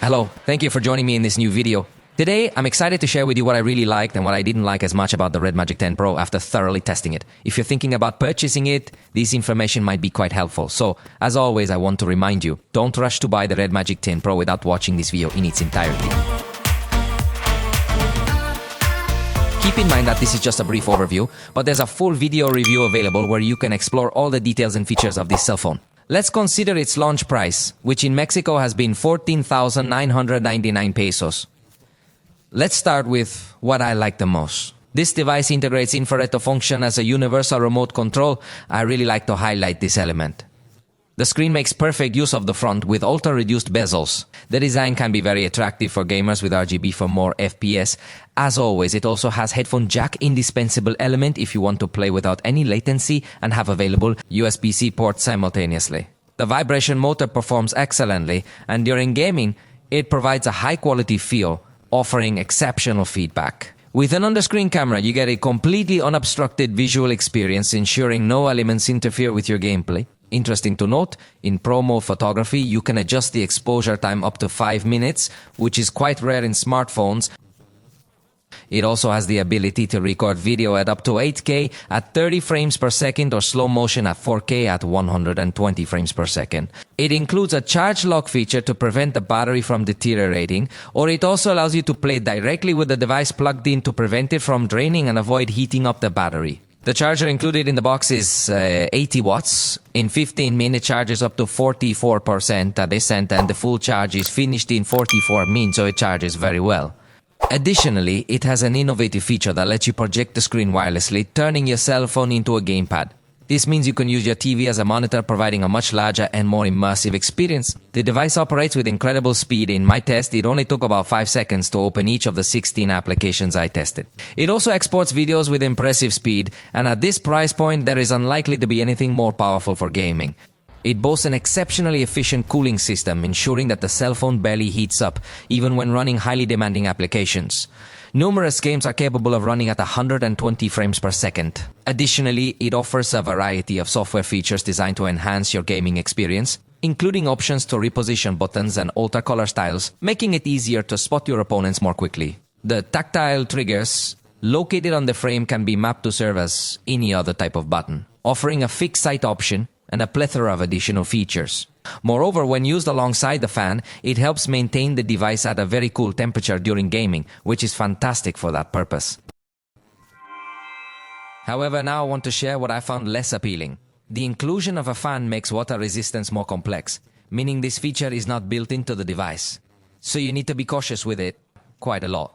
Hello, thank you for joining me in this new video. Today, I'm excited to share with you what I really liked and what I didn't like as much about the REDMAGIC 10 Pro after thoroughly testing it. If you're thinking about purchasing it, this information might be quite helpful. So, as always, I want to remind you, don't rush to buy the REDMAGIC 10 Pro without watching this video in its entirety. Keep in mind that this is just a brief overview, but there's a full video review available where you can explore all the details and features of this cell phone. Let's consider its launch price, which in Mexico has been 14,999 pesos. Let's start with what I like the most. This device integrates infrared to function as a universal remote control. I really like to highlight this element. The screen makes perfect use of the front with ultra-reduced bezels. The design can be very attractive for gamers with RGB for more FPS. As always, it also has headphone jack, indispensable element if you want to play without any latency and have available USB-C ports simultaneously. The vibration motor performs excellently, and during gaming, it provides a high-quality feel, offering exceptional feedback. With an under-screen camera, you get a completely unobstructed visual experience, ensuring no elements interfere with your gameplay. Interesting to note, in Pro Mode photography, you can adjust the exposure time up to 5 minutes, which is quite rare in smartphones. It also has the ability to record video at up to 8K at 30 frames per second or slow motion at 4K at 120 frames per second. It includes a charge lock feature to prevent the battery from deteriorating, or it also allows you to play directly with the device plugged in to prevent it from draining and avoid heating up the battery. The charger included in the box is 80 watts. In 15 minutes, charges up to 44% at this end, and the full charge is finished in 44 minutes, so it charges very well. Additionally, it has an innovative feature that lets you project the screen wirelessly, turning your cell phone into a gamepad. This means you can use your TV as a monitor, providing a much larger and more immersive experience. The device operates with incredible speed. In my test, it only took about 5 seconds to open each of the 16 applications I tested. It also exports videos with impressive speed, and at this price point, there is unlikely to be anything more powerful for gaming. It boasts an exceptionally efficient cooling system, ensuring that the cell phone barely heats up, even when running highly demanding applications. Numerous games are capable of running at 120 frames per second. Additionally, it offers a variety of software features designed to enhance your gaming experience, including options to reposition buttons and alter color styles, making it easier to spot your opponents more quickly. The tactile triggers located on the frame can be mapped to serve as any other type of button, offering a fixed sight option and a plethora of additional features. Moreover, when used alongside the fan, it helps maintain the device at a very cool temperature during gaming, which is fantastic for that purpose. However, now I want to share what I found less appealing. The inclusion of a fan makes water resistance more complex, meaning this feature is not built into the device. So you need to be cautious with it quite a lot.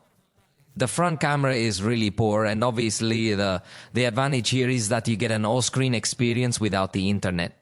The front camera is really poor, and obviously the advantage here is that you get an all-screen experience without the internet.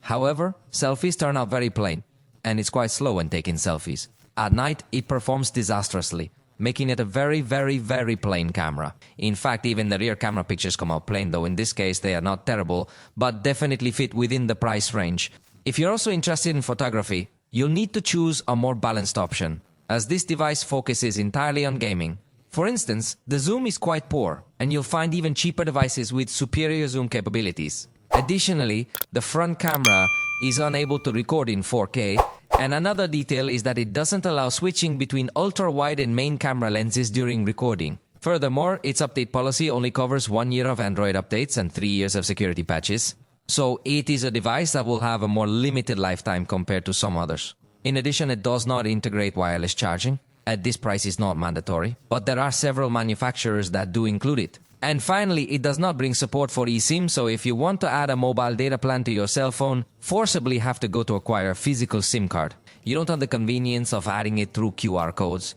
However, selfies turn out very plain, and it's quite slow when taking selfies. At night, it performs disastrously, making it a very plain camera. In fact, even the rear camera pictures come out plain, though in this case they are not terrible, but definitely fit within the price range. If you're also interested in photography, you'll need to choose a more balanced option, as this device focuses entirely on gaming. For instance, the zoom is quite poor, and you'll find even cheaper devices with superior zoom capabilities. Additionally, the front camera is unable to record in 4K, and another detail is that it doesn't allow switching between ultra-wide and main camera lenses during recording. Furthermore, its update policy only covers 1 year of Android updates and 3 years of security patches, so it is a device that will have a more limited lifetime compared to some others. In addition, it does not integrate wireless charging. At this price is not mandatory, but there are several manufacturers that do include it. And finally, it does not bring support for eSIM, so if you want to add a mobile data plan to your cell phone, forcibly have to go to acquire a physical SIM card. You don't have the convenience of adding it through QR codes.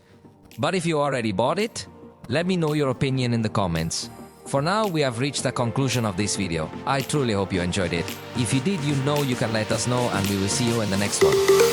But if you already bought it, let me know your opinion in the comments. For now, we have reached the conclusion of this video. I truly hope you enjoyed it. If you did, you know you can let us know, and we will see you in the next one.